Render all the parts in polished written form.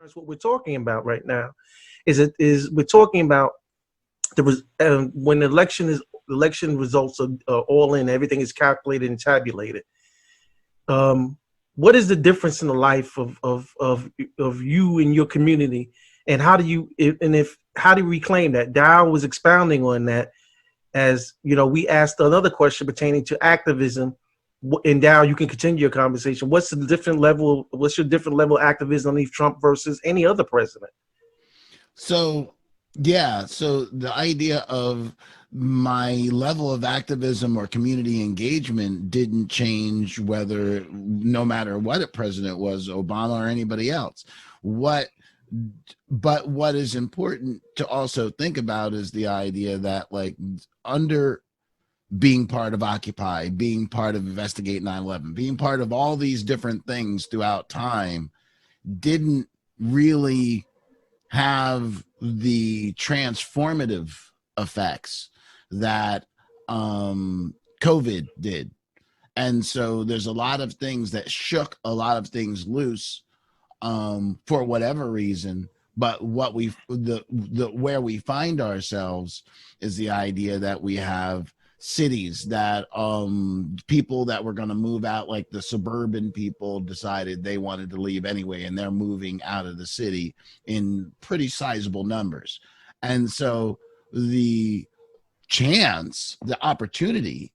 That's what we're talking about right now. Is we're talking about when election results are all in, everything is calculated and tabulated. Um, what is the difference in the life of you and your community, and how do you and if how do you reclaim that? Dow was expounding on that. As you know, we asked another question pertaining to activism. And now you can continue your conversation. What's the different level? What's your different level of activism underneath Trump versus any other president? So, yeah, so the idea of my level of activism or community engagement didn't change whether, no matter what a president was, Obama or anybody else. What, but what is important to also think about is the idea that, like, under being part of Occupy, being part of Investigate 9/11, being part of all these different things throughout time didn't really have the transformative effects that COVID did. And so there's a lot of things that shook a lot of things loose for whatever reason. But what the where we find ourselves is the idea that we have cities that people that were going to move out, like the suburban people decided they wanted to leave anyway, and they're moving out of the city in pretty sizable numbers. And so the the opportunity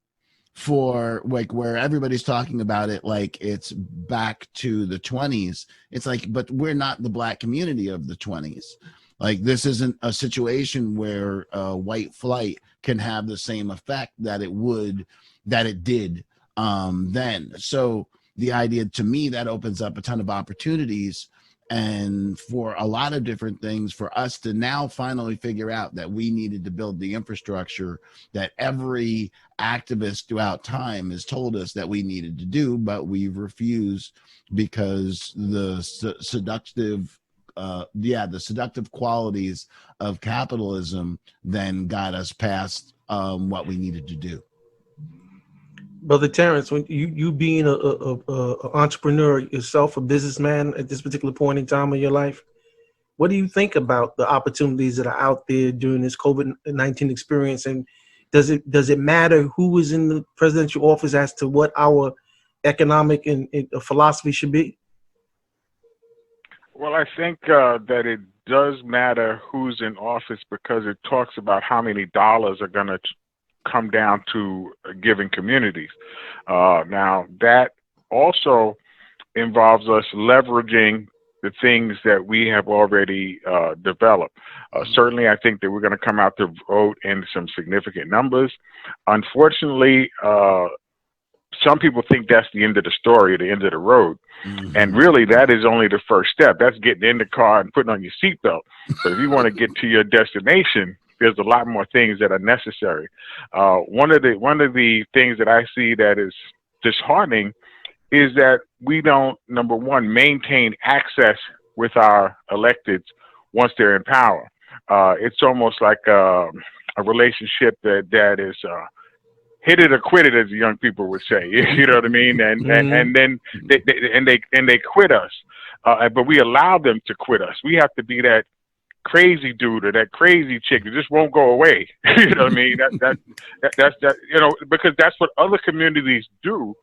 for, like, where everybody's talking about it like it's back to the 20s, it's like, but we're not the Black community of the 20s. Like, this isn't a situation where white flight can have the same effect that it did then. So the idea, to me, that opens up a ton of opportunities, and for a lot of different things, for us to now finally figure out that we needed to build the infrastructure that every activist throughout time has told us that we needed to do, but we've refused because the seductive qualities of capitalism then got us past what we needed to do. Brother Terrence, when you being a entrepreneur yourself, a businessman at this particular point in time of your life, what do you think about the opportunities that are out there during this COVID-19 experience? And does it matter who is in the presidential office as to what our economic and philosophy should be? Well, I think that it does matter who's in office because it talks about how many dollars are going to come down to giving communities. Now, that also involves us leveraging the things that we have already developed. Certainly, I think that we're going to come out to vote in some significant numbers. Unfortunately, some people think that's the end of the story, the end of the road. Mm-hmm. And really, that is only the first step. That's getting in the car and putting on your seatbelt. But if you want to get to your destination, there's a lot more things that are necessary. One of the things that I see that is disheartening is that we don't, number one, maintain access with our electeds once they're in power. It's almost like a relationship that is hit it or quit it, as the young people would say. You know what I mean? And then they quit us, but we allow them to quit us. We have to be that crazy dude or that crazy chick that just won't go away. You know what I mean? That's because that's what other communities do.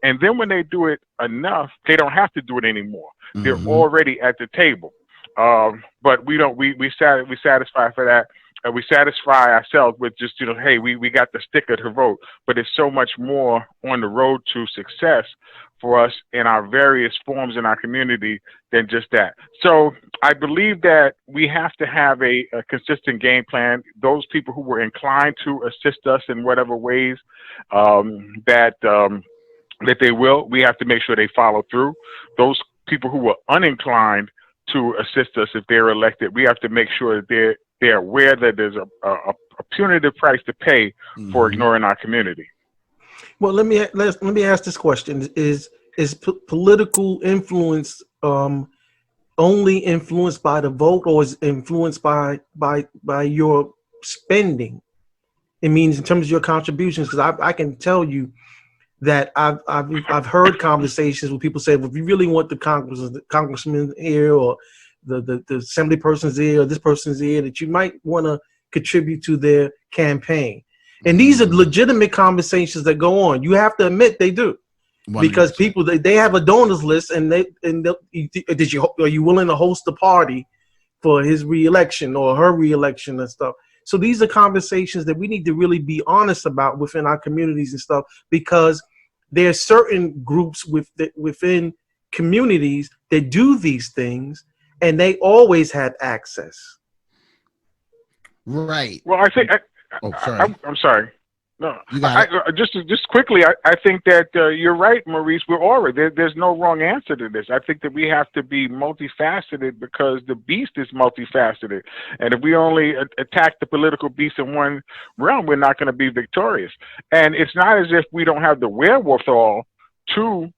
And then when they do it enough, they don't have to do it anymore. Mm-hmm. They're already at the table. But we don't. We satisfy for that. We satisfy ourselves with just, hey, we got the sticker to vote. But it's so much more on the road to success for us in our various forms in our community than just that. So I believe that we have to have a consistent game plan. Those people who were inclined to assist us in whatever ways that they will, we have to make sure they follow through. Those people who were uninclined to assist us if they're elected, we have to make sure that they're aware that there's a punitive price to pay for ignoring our community. Well, let me ask this question: Is political influence only influenced by the vote, or is influenced by your spending? It means in terms of your contributions, because I can tell you that I've heard conversations where people say, well, if you really want the congressman here, or the assembly person's ear or this person's ear that you might want to contribute to their campaign. And these are legitimate conversations that go on. You have to admit they do. 100%. Because people they have a donors list, and are you willing to host a party for his reelection or her reelection and stuff? So these are conversations that we need to really be honest about within our communities and stuff, because there are certain groups within communities that do these things, and they always had access. Right. Well, I think. Sorry. I'm sorry. No, You got it. Just quickly, I think that you're right, Maurice. There's no wrong answer to this. I think that we have to be multifaceted because the beast is multifaceted. And if we only attack the political beast in one realm, we're not going to be victorious. And it's not as if we don't have the wherewithal to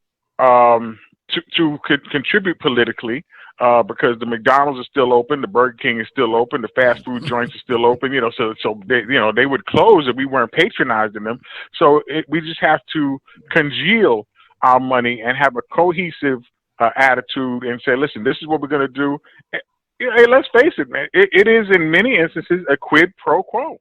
contribute politically. Because the McDonald's is still open, the Burger King is still open, the fast food joints are still open. So they would close if we weren't patronizing them. So we just have to congeal our money and have a cohesive attitude and say, listen, this is what we're going to do. Hey, let's face it, man. It is in many instances a quid pro quo.